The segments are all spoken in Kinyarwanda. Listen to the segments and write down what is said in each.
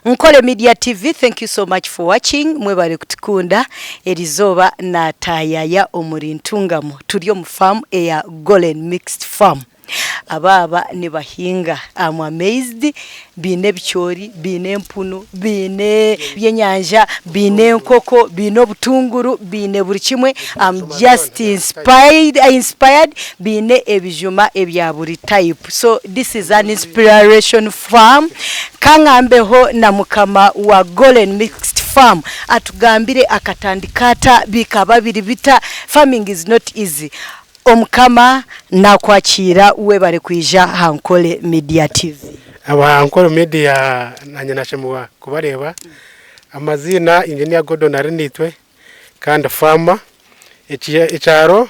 Nkole Media TV, thank you so much for watching. Mwebale kutukunda erizoba na tayaya omurintungamo turi mu farm eya Golden Mixed Farm. Ababa ni bahinga. I'm amazed. Bine bichori, bine mpunu, bine byenyanja, bine nkoko, bine butunguru, bine buri kimwe. I'm just inspired bine ebijuma ebya buri type. So this is an inspiration farm. Kangambeho na mukama wa Golden Mixed Farm atugambire akatandikata bikaba biri bita. Farming is not easy. Omukama na kwachira uwe bari kwija Hankole Media TV. Aba Hankole Media nanye nashemwa kubareba amazina Engineer Gordon Arinitwe kandi farmer icyaro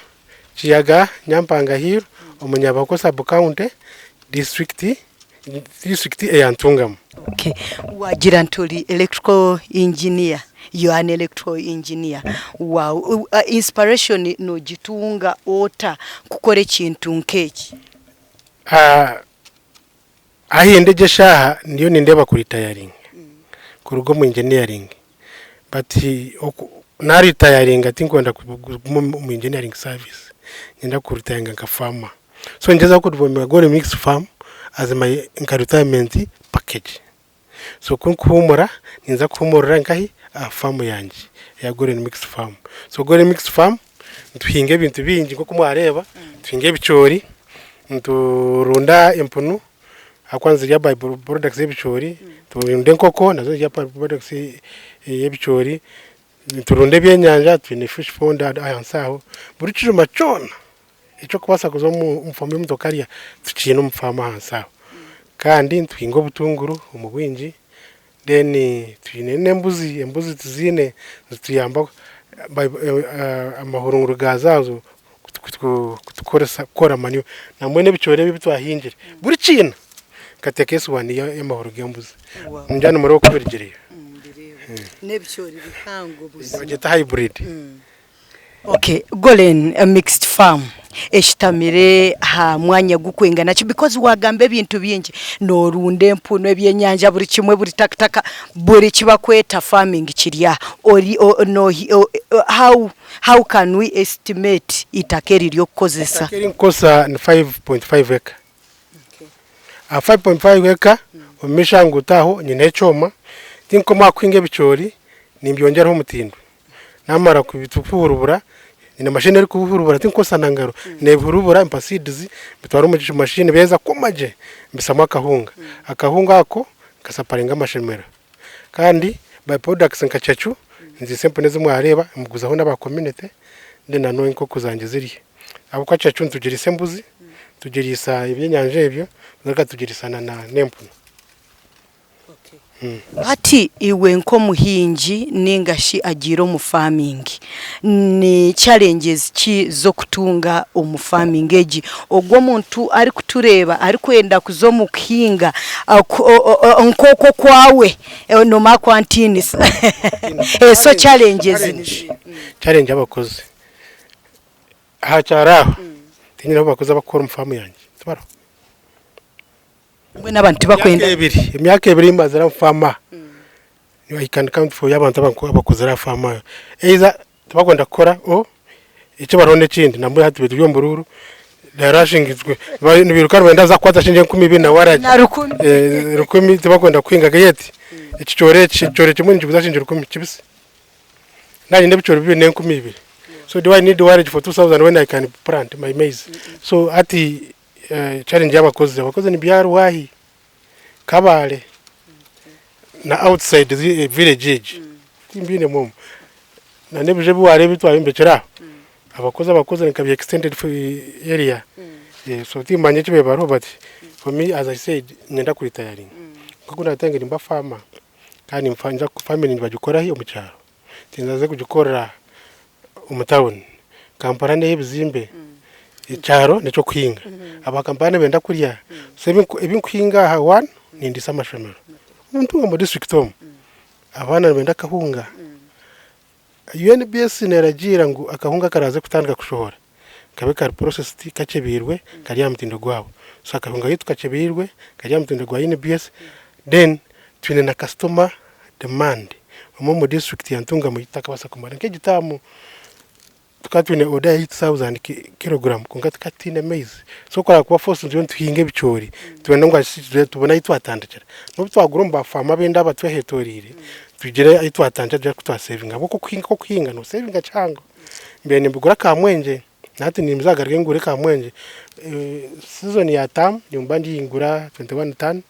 kiyaga Nyampanga Hill Omunyabako sub county district eyantungamo. Okay, wagira ntoli electrical engineer. You are an electrical engineer. Wow, inspiration no jitunga ota kukore kintu nkechi. Ahindeje shaha niyo nindeba kuri retiring. Kurugo mu engineering. But na retiring ati nkwenda mu engineering service. Nenda ku retiring nka farmer. So ngeza ku duvomera Golden Mixed Farm as my retirement package. So kunkuhumura ninza kuhumura nkahi farm yanjye ya Golden Mixed Farm. So Golden Mixed Farm tuhinge ibintu bingi nko kumwareba tuhinge bichori turunda empunu akwanza ya by products y'bichori turunde nkoko nazo ya products y'bichori turunde byenyanja twine fish pond ayansaho buri cyuma cyona icyo kubasa kuzo mu farm y'umutokariya tukino mu farm ahansaho kandi tuhingo butunguru umubwinji then twine embuzi tuzine tuyamba amahurunguru gazazo kutukoresa kora manyo namwene bichore bitwahinjire buri kintu katekesi wani y'amahuru gembuzi njana muri okubirgereye nebichore bihango buzi bageta hybrid. Okay, Golden Mixed Farm eshitamire ha mwanya gukwenga nacho because wagambe bintu byingi no runde mpuno ebyenyanja buri kimwe buri takataka buri kibakweta farming kirya how can we estimate itakeri ryo kozesa? Itakeri nkosa ni 5.5 acre. Okay. 5.5 acre omishangu taho nyine choma tinko makwinge bichori nimbyongeraho mutindo namara kubitupurubura ina machine ari kuburubura tinkosa nangaro neburubura impasidizi bitwara mu machine beza komaje mbisama akahunga ako kasaparinga mashemera kandi by products nkacacu nzi simple neze mwareba muguzaho n'aba community ndena no inko kuzanje ziri abo kwacacu ntugirisa embuzi tugirisa ibyenyanje ebyo zaka tugirisana na nempuno. Ati iwe nko muhinji ningashi agiro mu farming ni challenges ki zo kutunga mu farming eji ogwo muntu ari kutureba ari kwenda kuzo mu kuhinga nkoko kwawe no makwantinis so challenge abakozi hacyaraho tinyira abakozi abakora mu farm yanjye tubara mwe nabantu bakwenda imyaka ebiri mazara mfama I can count for yabantu abakozera fama eiza tubagenda kora icyo baronde kindi namwe hati bitu byombururu darashingizwe nibiruka rwenda za kwaza shinje 12 na waraje rukumi tubagenda kwinga gayeti icyore kimwe njibuza shinje 10 kibisi nani ndebicoro bibe 12. So do I need warage for 2000 when I can plant my maize? So ati challenge y'abakozi ni byaru wahi kabale na outside the village age timbine mom na nebuje biware bitwa imbekera abakozi nkabi extended area. So timanye kibe baro but for me as I said ngenda kuri retiring kuko natangira imba farmer kandi mfanja ku family nibagikora hiyo mucyaro tinzaze kugikorera umutawuni kampara ne bizimbe icyaro nico kwinga abakampane benda kuriya so ibinkwinga ha one nindi samashemero umuntu mu district home abana benda kahunga UNBS neragira ngo akahunga karaze kutandika kushohora kabe kar process kacebirwe kari yamutindo gwabo so akahunga yitu kacebirwe kari yamutindo gwa UNBS then twine na customer demand mu district ya Ntungamo itakabasa kumara nk'igitamu tukatwine order 8000 kilogram kunga tukatine maize so kora kuba force nzo tuhinge bicori tubona ngo tubona itwatandikira no twagurumba fama benda batwehetorire tugire itwatandikira kutwa saving abo ko kuhinga no saving cyangwa mbene mbigura kamwenje nati nimzagarige ngure kamwenje season ya tam nyumba ndingura 21 ton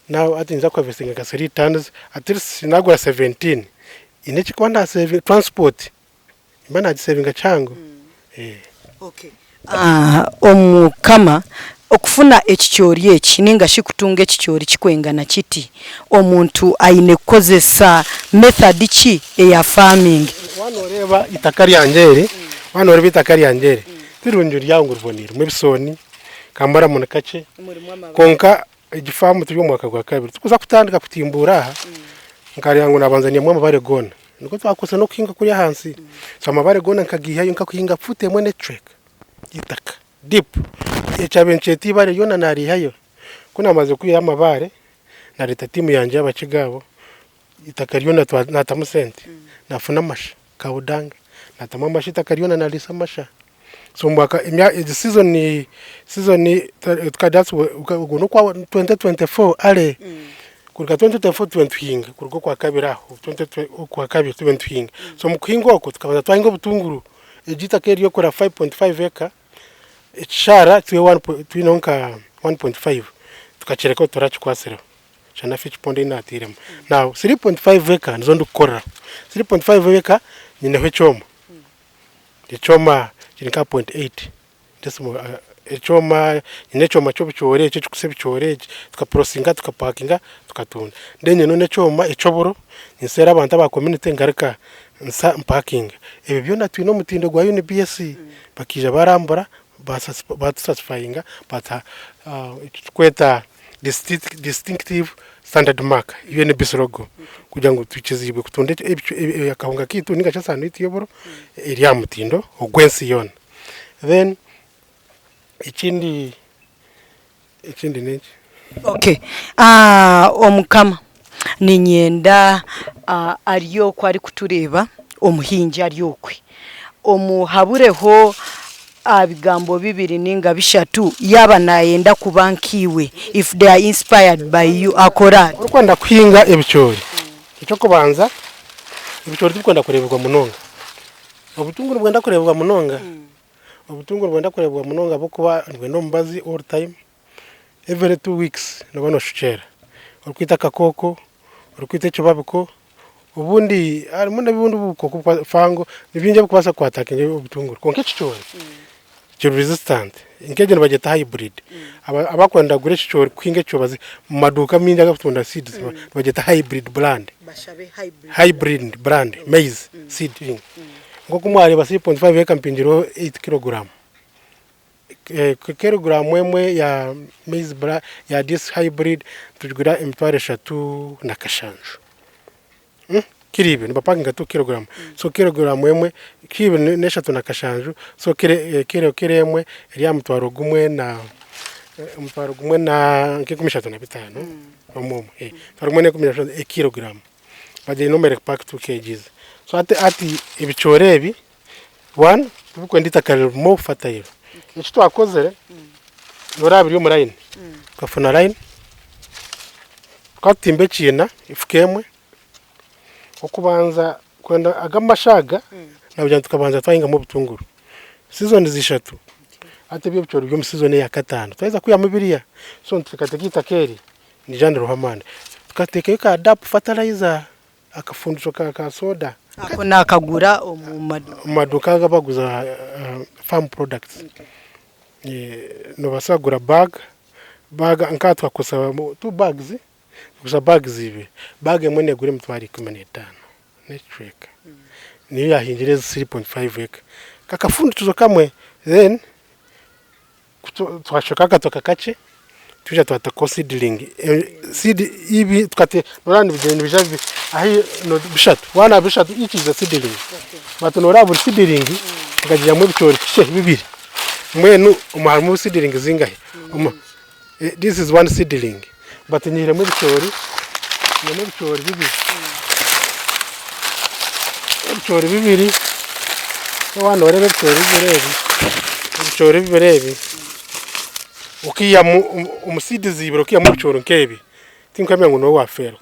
now atinza kwa vesting ka 3 tons at least nagura 17 ineki kwanda saving transport imana saving chango okay omukama okufuna ekicyori eki ninga shikutunga ekicyori kikwengana kiti omuntu aine kozesa method ki eya farming wanoreba itakari yanjere wanoreba itakari yanjere tirunjuri yangu rubonira mwebisoni kamara munakace konka igifamu turi mu mwaka gwa kabiri tukuza kutandika kutimbura aha nkari yangu nabanzaniye mu mabare gona niko twakose no kuhinga kuri hansi so amabare gona nkagihayo nkakuhinga fute mwene track itaka deep echabencheti bare yona nari hayo kuna maze kuya amabare na leta timu yanje y'abakigabo itaka ryona natamusente nafuna masha kawudanga natama masha itaka ryona nalisa masha so mwaka season tukadatsu ugono kwa 2024 ale kurika 2024 twentuhinga kuriko kwa kabiri aho 2020 kwa kabiri twentuhinga so mukuhinga oko tukabaza twahinga butunguru ejita keriyo kora 5.5 acre echara tuwe 1.5 tukachereka torachi kwasero chana fish pond inatirema now 3.5 acre nzo ndukora 3.5 acre nyine hwechoma echoma chinika 0.8 ndesimo echoma nyine choma cyo bichore cyo kuse bichore tukaprosinga tukapakinga tukatunda ndenye none choma echoboro nisera abantu ba community ngarika nsa parking ebe byona twino mutindo gwa UNBSC bakija barambura basatisfyinga bata kweta distinctive standard mark UNBSC logo kugira ngo twikizibwe kutonde akahunga kitu ninga cyasano itiyoboro iriya mutindo ogwensi yona then ikindi niki okay omukama ninyenda ariyo kwari kutureba omuhinji ariyokwe omuhabureho abigambo bibiri ninga bishatu yaba nayenda kubankiwe if they are inspired by you akora urukwanda kuhinga ebichori icyo kubanza ebichori tukwenda kurebwa munonga obutunguru bwenda kurebwa munonga obutunguru bwenda kurebwa munonga bokuba ngwendo mbazi all time every 2 weeks nabano shuchera urukwita kakoko urukwita chobabiko ubundi arimo nabibundi bukoko fango nibinje bukubasa kwatakinge obutunguru konke chichori cyo resistant ingeje nabageta hybrid abakwenda gure chichori kwinge cyobazi mu maduka minja gafutunda seeds bageta hybrid brand bashabe hybrid brand maize seedling ngo kumware basi 0.5 acre mpinjiro 8 kg kilogram mwemwe ya maize brand ya this hybrid tujugura emitware 3 na kashanju kiribe nibapanga 2 kg so kilogram mwemwe kibe neshatu na kashanju so kiremwe iriya mutwaro gumwe na nkikumishatu na bitano omumu farumwe ne kumishatu kilogram bade numeric pack 2 kg so ati ibichorebi 1 tukwendita kare mo fatayiro iki twakozere norabiri yo murayine kafuna line kwatimbe china ifukemwe okubanza kwenda agamashaga nabyo tukabanza twahinga mu butunguru season zishatu ate byo bichoro byo mu season ya katano twaiza kuya mubiriya so tukategita keri ni jana rohamane tukateka ka dap fertilizer akafundisho ka soda ako nakagura maduka gabaguza farm products no basagura bag ankatwa kusaba 2 bags gusa bags ibe bag emwe gure mutwari 15 network niyo yahinjireza 3.5 acre kakafundizo kamwe then twashoka katoka kace tuja twata seedling seed ibi tukate norandi bigeni bijavi ahi no bishatu wana bishatu each is a seedling but norabu seedling tukagira mu bichori kishe bibiri mwenu umahamu seedling zingahe this is one seedling but nyire mu bichori nyine ibicori bibiri n'abana barebe ibicori bibiri ukiyamu umusidizi ibiro kiyamu ibicori nkebi tinkwemye ngo no wafero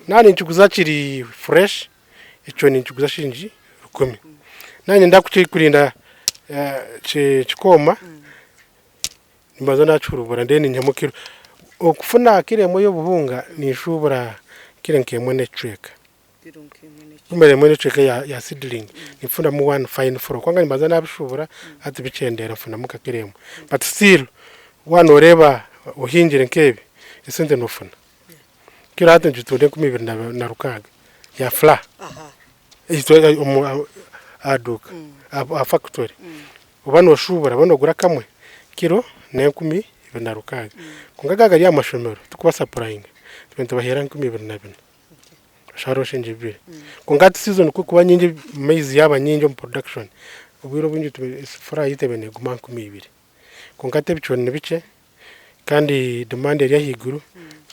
nani nchukuza chiri fresh ico ni nchukuza shinji 10 nani ndakuchikurinda chikoma nimbaza nachurubura ndeni nyamukiro okufuna kiremo yo buhunga nishubura kirenkemwe network umere mwene cheke ya seedling nifunda mu one fine for kwanga nimbaza nabishubura ati bicendera funa mukakiremo but still one oreba uhinjire nkebi isente nofuna kira hata njutunde 20 na rukaga ya fla ito aduka a factory ubano shubura bano gura kamwe kiro ne 10 na rukaga kungaga ya mashomero tukuba supplying twente bahera 20 sharo shinje bire kungati season kuba nyingi maize yaba nyingi mu production ubwiro bunyi fura yitebene guma 20 kungate bicone bice kandi demand yari higuru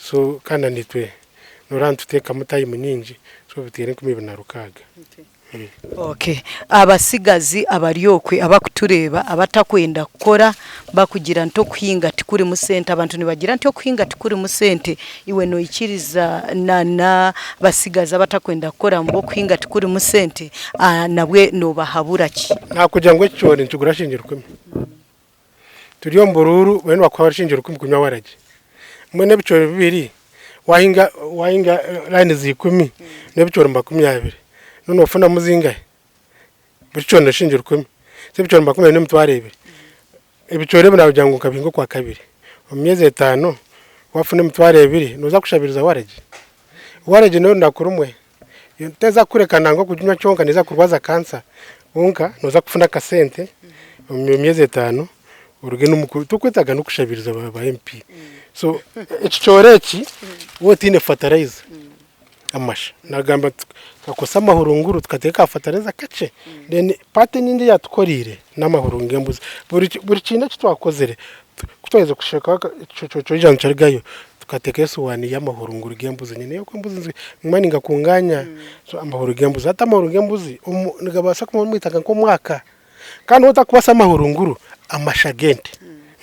so kana nitwe norantu teka mutayi munyinji so bitere 20 na rukaga okay abasigazi abaryokwe abakutureba abatakwenda gukora bakugira nto kuhinga tikuri mu sente abantu nibagira nto kuhinga tikuri mu sente iwe no ikiriza na basigaza abatakwenda gukora mbo kuhinga tikuri mu sente nabwe no bahabura ki nakugira ngo cyone ncugura shingira 10 turiyo mbururu bene bakwa shingira 10 kunywa waraje mwene bicoro bibiri wahinga line zi10 nebicoro 20 none ufuna muzinga bicoro shingira 10 sebicoro 20 ne mutwarebe ibicore bina bujyango kabingo kwa kabiri mu myezi 5 wafune mutware 2 nuza kushabiriza waraje no ndakurumwe teza kurekana ngo kunywa cyonka neza kurwaza kansa unka nuza kufuna kasente mu myezi 5 uruge n'umukuru tukwitaga no kushabiriza ba MP so icoreki wotine fertilizer amasha nagamba kakosa amahurunguru tukateka fertilizer kace then pate nindi yatukorire n'amahurungembuzi buri kintu kitwakozere kutweze kushaka cyo ijana cyarigayo tukateka yesuwani y'amahurunguru gembuzi nyene yo kwembuzi mwani ngakunganya so amahurungembuzi hata amahurungembuzi ngabasa kumwitaka ko mwaka kandi utakubasa amahurunguru amashagente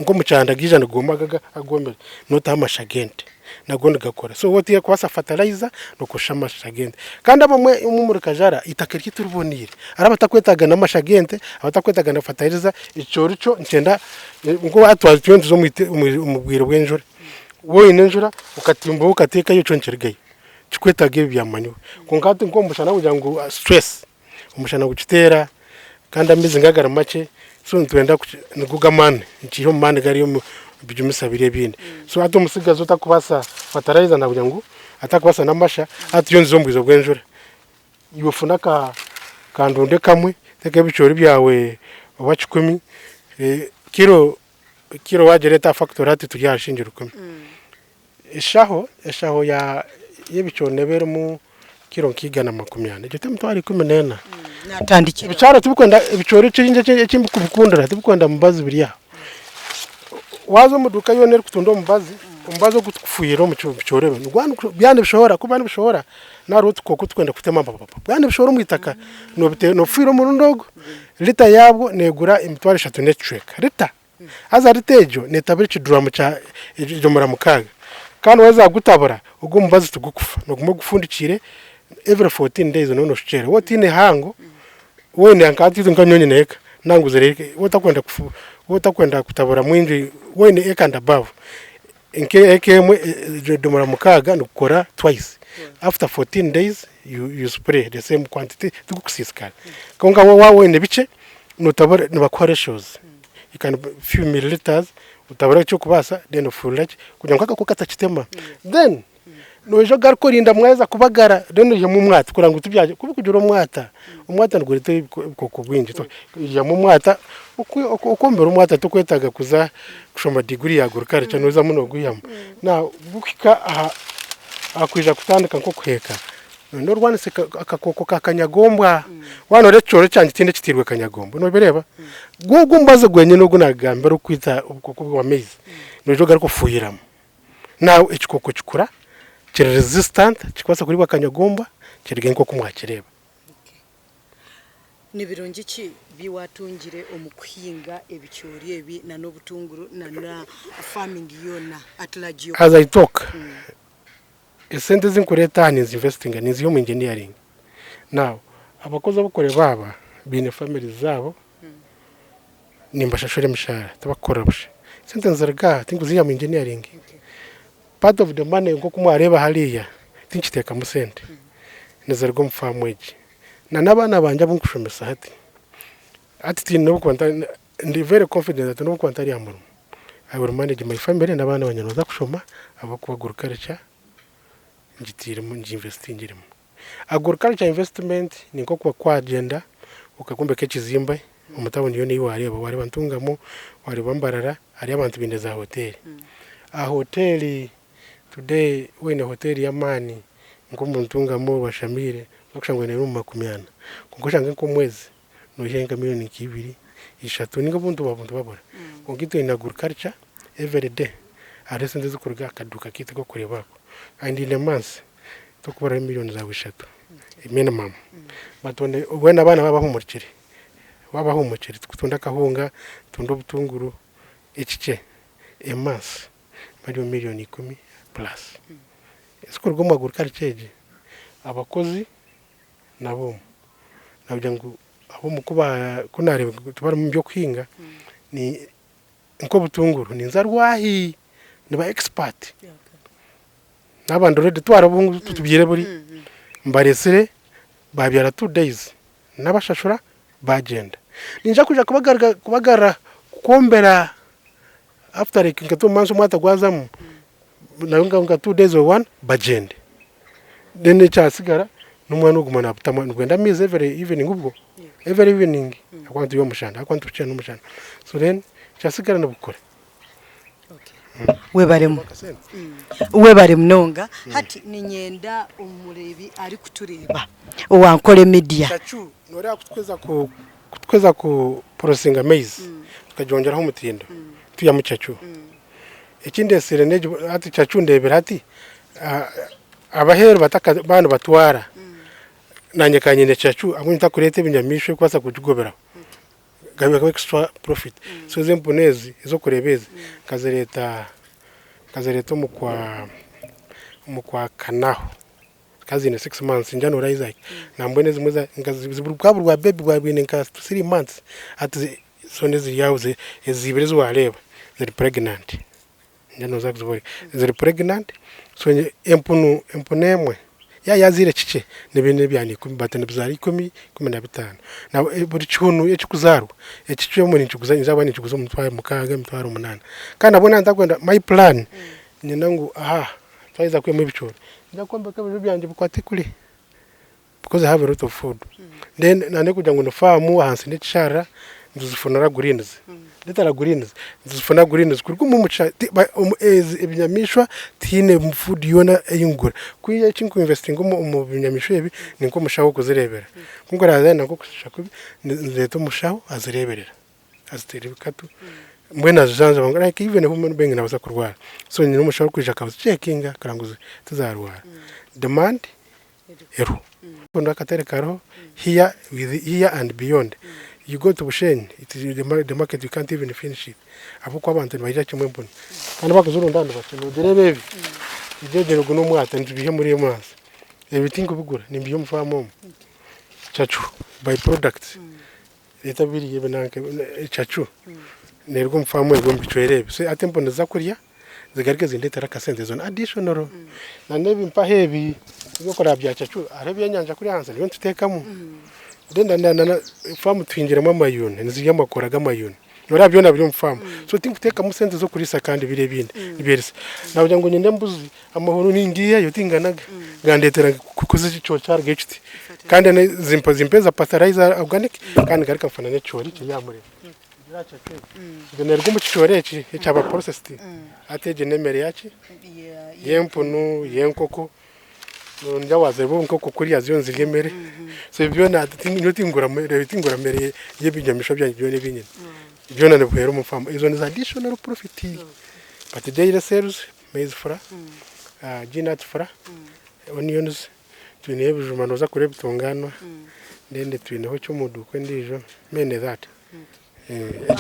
ngo mucanda gija ndagomagaga agomera nota amashagente nagonda gakora so wote yakwasa fertilizer no kushama shagente kandi abamwe umumuri kajara itakiriki turubonire arabatakwetaga namashagente abatakwetaga na fertilizer icorico ncenda ngo atwaze twende zo umubwiro bw'enjura wowe nenjura ukatimbo ukateka yo concergaye cikwetaga ibyamanyo kunkati ngo mushana kugira ngo stress umushana gucitera kandi amize ngagara make so ntwenda ngugamane ngiyo mane gari yo bijumisabire bindi so ato musigazo utakubasa fertilizer na kugira ngo atakubasa namasha atiyo nzombizo bw'enjura yofuna kandonde kamwe teke bicori byawe wacukumi kiro wajereta factory ati turyashingira 10 eshaho ya yebiconebero mu kiro nkigana 20 gite mutwari 10 natandikira bicara tubikunda ibicori cinje cimbukubukundira tubikunda mubazi biriya wazo muduka yonera kutundo umbazo gutufuyiro mu bicorebe byane bishobora kuba bishobora naro tukoko twenda kutema papa byane bishobora mu itaka no fuyiro mu ndogo lita yabwo negura imitwari 3 network lita aza ritejo netabiri ciduramu cha ijomora mukaga kandi waza gutabura ubwo mubazi tugukufa no gufundikire every 14 days no shichere wotine hango wone ankati nkanyonye neka nanguze reke wotakwenda kutabura mwinji wone ekanda above ekemwe domora mukaga nukora twice after 14 days you spray the same quantity tukusiskala konga wone bice notabura nibakore shows you can few milliliters utabura cyo kubasa then full kugira ngo akakukata kitema then nojo garkorinda mweza kubagara then yo mu mwata kurango tubyaje kubukugira umwata ngurite ko bwinji to ya mu mwata ukombera umwata tukwetaga kuza kushoma degree ya gurukare cyane uza muno guyama na bukika akwija kutandika nko kuheka no rwanise akakoko kakanyagombwa wano recoro cyane tinde kitirwe kanyagombo no bereba gugumbaze gwenye no gunagamba ro kwita ubwo wa mezi nojo garko fuhiramo nawe ikikoko cikura kiri resistant kikwasa kuri bakanyagomba kirige nko kumwakireba nibirungi ki biwatungire omukuhinga ebicyori ebi na n'obutunguru na farming yona atlagiyo as I talk esente zinkureta ni investing ni human engineering now abakozi abakore baba bine family zabo nimbashashore mishara tabakora bushe sente nzarga tinguziya mu engineering part of the money ngo kumwareba haliya tinchiteka mu sente nezargo mfamweji na nabana banje bunkushomesa ati no kwanta ndi very confident that no kwanta ari amuru I will manage my family nabana banyanoza kushoma abakubagurukaricha njitire mu investingiremo agriculture investment ni nko kwa agenda ukakumbe kekizimba umutaboni yone yiwareba wari bantungamo wari bambarara ari abantu bindeza hotel a hotel today wene hotel ya mani ngo muntungamo bashamire bakushangwe ne mu 10 kuko shange ko mwezi no yenga milioni 2 ishatu ningo buntu babura ngito ina agriculture every day aresende zukurga akaduka kiti ko kureba and in a month to kubara milioni za 3 minimum batone ubona abana babaho umukiri tunda kahunga tunda ubutunguru ikice a month milioni 10 plus isikurwa mu agriculture abakozi nabo nabyo ngo abo mukuba kunareba tubara mu byo khinga ni nko butunguru ni nzarwahi ni ba expert nabandi rede twarabungu tutubyire buri mbaresere babyara 2 days nabashashura bagenda ninja kuja kubagara kukombera after like ngato manso mwata gwazamu nanga 2 days or 1 bagende then cyasigara numwana ugumana butama ngwenda mize every evening ubwo every evening akwantu yo mushanda akwantu cyane umushanda so then cyasigara nabukore webare mnonga hati ninyenda umurebi ari kutureba wankole media chachu nora kutweza ku processing maize tukajongeraho umutindo tuya mu chachu ikindi sereneje hati chachu ndebera hati abahero bataka bana batwara nanye kanyine chachu amunta kurete binyamishwe kwasa kujugobera gabe extra profit so zemponezi izo kurebeza kazereta mu kwa kanaho kazi ne 6 months njano rise nambone zimuza ngaziburu rwa baby rwa bine nka 3 months ati sonezi yauze ezibirizo wareba ziri pregnant njano zakuzobori ziri pregnant so emponemwe yazire kice nebene byani kubatana bizari 10 na buri cyunu ekikuzarwa ekicuye mu nicikuza nzaba nicikuza umutwaye mukaga mutwara 8 kandi abona ndakwenda my plan ninangu twaiza kwe mu bicuro ndakomba kabije byanje bukwate kuri because I have a lot of food then nane kujya ngo farm hansi n'icishara nduzifunara greens ndetara greens nduzifunara greens kuri kumumuca ibinyamishwa tine food yona eyungura kuye chinko investing mu binyamishwa ibi ninko mushaho kuzirebera kuko raza nako kushaka nzeto mushaho azireberera azitera bikatu mwena zanje bangara like even human being nabaza kurwara so ni n'umushaho kwishaka checkinga karanguze tuzarwara demand ero kondo akatere karo here and beyond you go to Bushen it is the market you can't even finish it abuko abantu bayira kimwe mbona kandi bakuzuru ndando bacyo derebe ijeje ruguno mwata ndibihe muri mazi everything bigura nimbiyo mfamo chachu by product etabiri yebenanke chachu nerwo mfamo ego mbicwerebe so atempo ndaza kurya zigaragaza indetera kasente zone additional na nebi mpahebi yokora bya chachu arebye nyanja kuri hanze niyo tutekamo ndenda famu twinjiramo amayune nziye makoraga amayune norabyo nabyo mfamu so tinkuteka musente zo kurisa kandi birebinde niberese nabyo ngo nyinde mbuzi amahoro ningiye yo tinganaga gandetera kukuzi cyo charge HT kandi zimpeza pasteurizer organic kandi garika mfana ne chori cyamure yacha ke nergo mu chichoreki cyaba processed ateje nemere yachi yempunu yenkoko nja wazebo nkoko kuri yaziyo nzigemere so ibyo tingura mere yebinyamisho byanjye byo nebinyine ibyo nane buhero mu farm izo ni additional profit but daily sales maize flour ginat fra onions twine ebijuma noza kure bitungano ndende twineho cy'umuduko ndijo mene that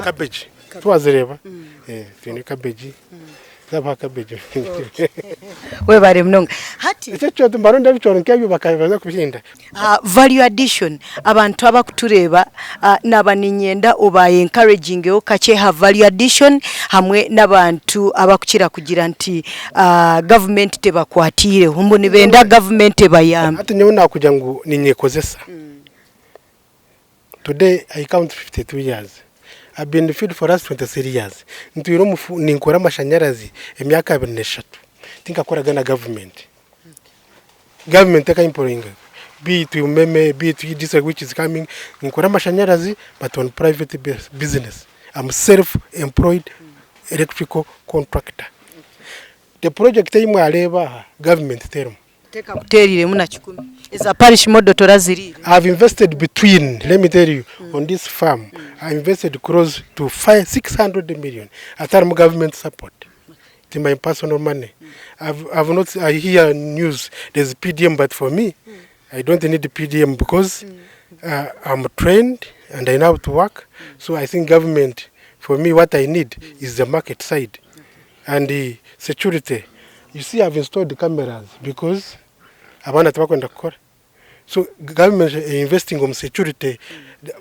cabbage twazireba twine cabbage zaba cabbage we bare mnonga hati icyo cyo mbaro ndabicoro nkebyo bakabibaza kubinda value addition abantu abakutureba n'abaninyenda obaye encouraging yo kache ha value addition hamwe n'abantu abakukira kugira nti government tebakwatire humbo nibenda government bayambe ati nyewe nakugira ngo ninyekozesa today I count 52 years. I've been in the field for us 23 years. Ntwiro ninkora amashanyarazi emyaka 23. Tinkakoraga na government. Government eka employing. Be it umeme, be it diesel which is coming. Ninkora amashanyarazi but on private business. I'm self-employed electrical contractor. The project imwe areba government term. Teka kuterire muna 10. Is a parish model toraziri. I've invested between, let me tell you, on this farm, I invested close to 600 million at government support. To my personal money. I've not, I hear news, there's PDM, but for me, I don't need the PDM because I'm trained and I know how to work. So I think government, for me, what I need is the market side and the security. You see, I've installed the cameras because abana tabakwenda kukora. So government investing on security,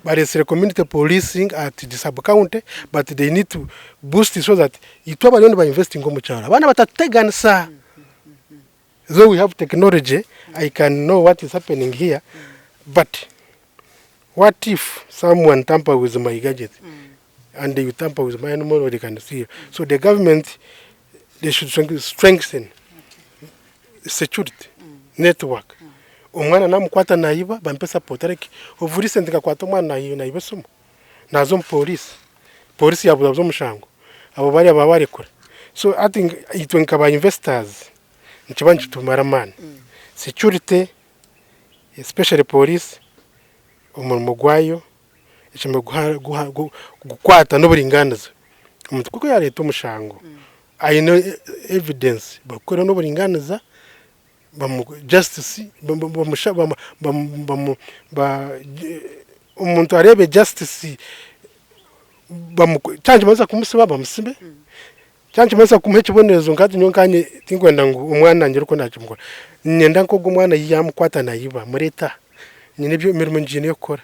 but it's a community policing at the sub-county, but they need to boost it so that itwa bali ba investing on muchara. Abana batategana sa. Though we have technology, I can know what is happening here, but what if someone tamper with my gadget and they tamper with my animal, or they can see? So the government, they should strengthen security network. Umwana namukwata nayiba bampesa potareki ovurise ndikakwata umwana nayiba sumo nazo police yabuza zo mushango abo bari ababare kure. So I think itwenka ba investors nkibanji tumara man security especially police umurimo gwayo ishime gukwata n'uburinganiza umuntu kuko ya leta umushango I know evidence bakora n'uburinganiza justice umuntu arebe justice cyanje maze kumusiba bamusibe cyanje maze kumuhekibonezo ngati nyonkanye tingwenda ngo umwana ngero ko nakimukora nyenda nko umwana yamukwata nayiba mureta nyine byo mirimo njine yokora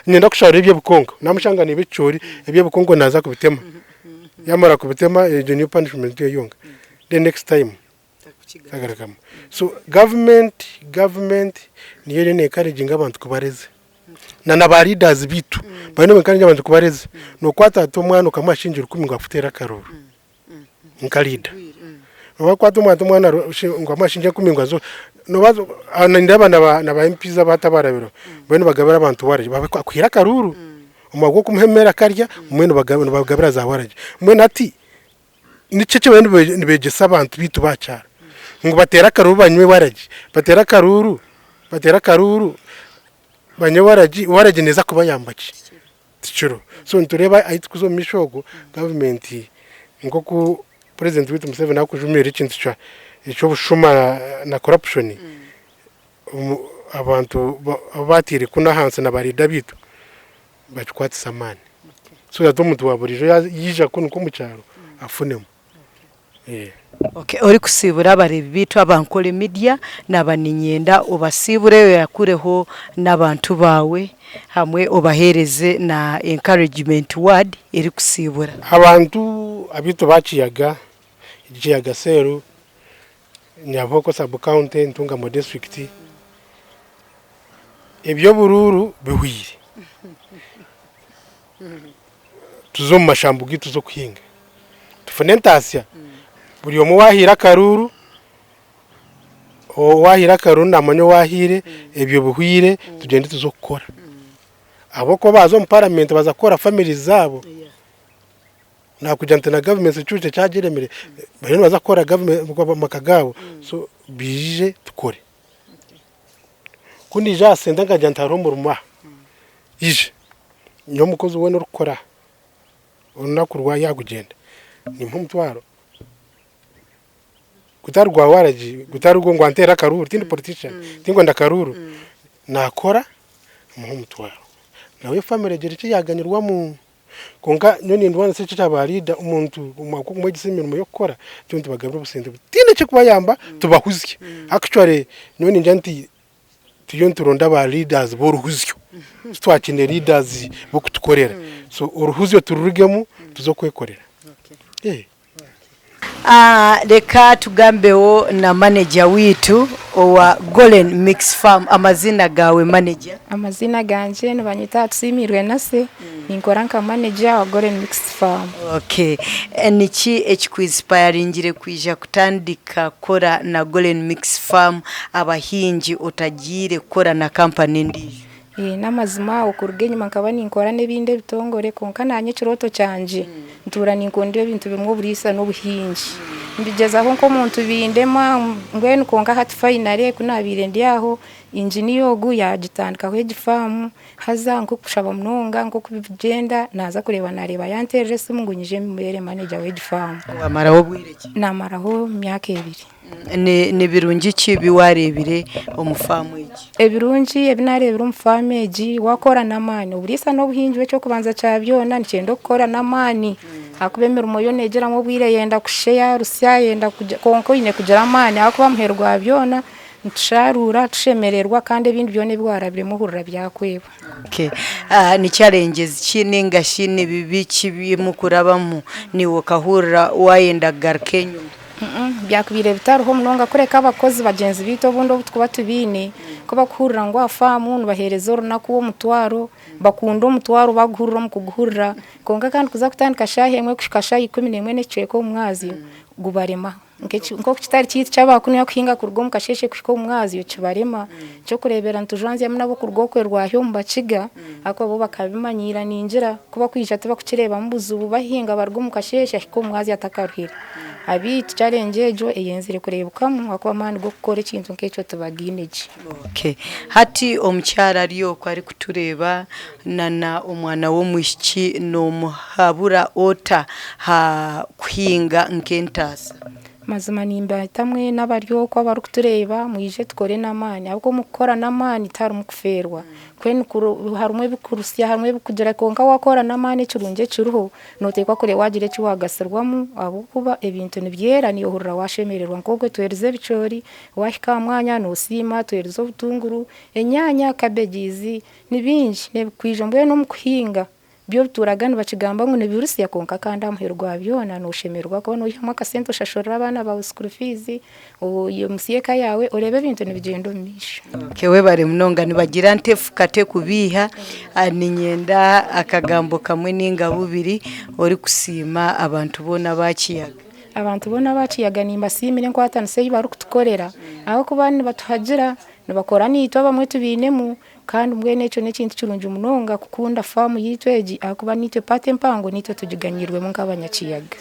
nyenda kushara ibyo bukongo namushanga ni bicori ibyo bukongo naza kubitema yamara kubitema iyo new punishment yonga the next time. So government niyo ne encouraging abantu kubareze na naba leaders bitu bano encouraging abantu kubareze no kwata to mwana ukamashingira 10 ngo afutera karoro nkalida no kwata mwana ngo amashingira 10 ngo azo no bazo ndaba na ba MPs abatabarabiro bano bagabira abantu waraje bakwira karuru umagwo kumuhemera karya mwene bagabira za waraje mwene ati nicece bano nibegesa abantu bitu bacara ngo batera karuru banywe batera karuru banywe waraji neza kuba yambaki ticiro. So ntureba ayitukuzo mishogo government ngo ku president witu Museveni akujumira ikintu cyo bushuma na corruption abantu batire kuna hanse na barida bitu bakwata samani. So yadomuntu waburijo yija kuno ko mucyaro afunemo. Okay, ori kusibura barebe bitu abankole media nabaninyenda obasibure yakureho nabantu bawe hamwe obahereze na encouragement word eri kusibura abantu abitu baciyaga igiyaga seru nyaboko sub county ntungamo district ebyo bururu bihwire tuzo mashambu gitu zo kuhinga tufunentasya buri omu wahira karuru o wahira karuru namanyo wahire ebyo buhwire tugende tuzokora aboko bazo mu parliament bazakora families zabo nakujyante na government security cyagiremere bari bazakora government makagabo. So bije tukore kundi ja senda ngajyanta romuruma ije nyo mukozi ubona rukora unakurwa yagugenda ni mpumtwaro kutarwa waraji kutarwo ngo antera karuru tindi politician tingo ndakaruru nakora mu mutwaro nawe family gere yaganirwa mu konga none ndwana se cyabarida umuntu umako kumugise imirimo yo gukora cyo ntibagabira ubusende tinde cyo kuba yamba tubahuzye actually none njanti tuyo turonda ba leaders boruhuzyo twakine leaders bo kutukorera so uruhuzyo tururigemu tuzokwekorera reka tugambeho na manager witu wa Golden Mix Farm. Amazina gawe manager? Amazina ganje nibanyita Tusimirwe Nase, ninkora nka manager wa Golden Mix Farm. Okay. Niki ekikwiinspiringire kwija kutandika kora na Golden Mix Farm abahingi utagire kora na company ndi? Namazima okurugenye makaba ninkora nebinde bitongore konka nanye kiroto cyanje ntura ninkondire ibintu bimwe burisa n'ubuhingi mbigeza aho nko muntu bindema ngwene konka hati finally kunabire ndi aho engineer ogu yagitandika kwe gifamu haza nko kushaba munonga nko kubigenda naza kureba nareba yanterese mungunyije mbere manager we gifamu amaraho bwireki namaraho myaka 2 ne birungi kibi warebire umufamu iki ebirungi ebinarebira umufamu egi wakora namani uburisa no buhinjwe cyo kubanza cyabyona nicendo gukora namani akubemera umoyo negera mu bwire yenda kushare rusya yenda konko ine kugira amani akuba muherwa byona ntusharura tushemererwa kandi ibindi byone bwarabire muhurira byakweba. Okay. Ni challenges kine ngashine bibi kibimukurabamo ni wakahura wayenda garkenyo byakubire bitaruho munonga kureka abakozi bagenzi bito bundo twuba tubine ko bakurira ngo afamu bahereza runako wo mutwaro bakunda umutwaro baguhurira mu kuguhurira konga kandi kuza kutandika shahemwe kushikasha 11 neceko umwazi gubarema nko kitari cyitse cyabakuniya kuhinga kurwo mukasheshe kushiko umwazi yo kibarema cyo kurebera ntujanze yamnabo kurwo kwerwaho mbaciga ako bo bakabimanyira ninjira kuba kwisha tuba kukireba mbuzubu bahinga barwo mukasheshe kuko umwazi atakaruhira abi challenge ejo eyenzire kurebukamu akwa mani go gukora ikintu nk'icyo tubagineje. Okay. Hati omucyara ariyo ko ari kutureba nana umwana wo mushiki no muhabura ota ha kuhinga nkentasa mazima nimba tamwe n'abaryo ko bari kutureba mwije tukore namani ahubwo mukora namani tari mukuferwa kwen harumwe bikurusya harumwe bikugera konka wakora namani kirunje kiruho notekwa kure wagire ki wagasirwamo abo kuba ebintu nibyera niyo hurira washemererwa nkogwe tuhereze bicori washika mwanya no sima tuhereze ubutunguru enyanya kabegizi nibinji nebikwije mbwe no mukuhinga byo turagana bakigamba ngo nebirusi yakonka kandi amuherwa byona no shemerwa ko no yamwa kasento shashora abana ba school fees uyo musiyeka yawe urebe bintu nibigendo misha. Kewe bare munonga nibagira ntefu kate kubiha aninyenda akagambo kamwe ninga bubiri ori kusima abantu bona bakiyaga abantu bona bakiyaga nimba simire ngo atanse yibaru kutukorera aho kubani batuhagira nibakora nito bamwe tubinemu kandi mbwene cyo nekintu kirunje umunonga kukunda famu yitweji akuba nitwe pate mpango nitwe tujiganyirwe mu nk'abanyakiyaga.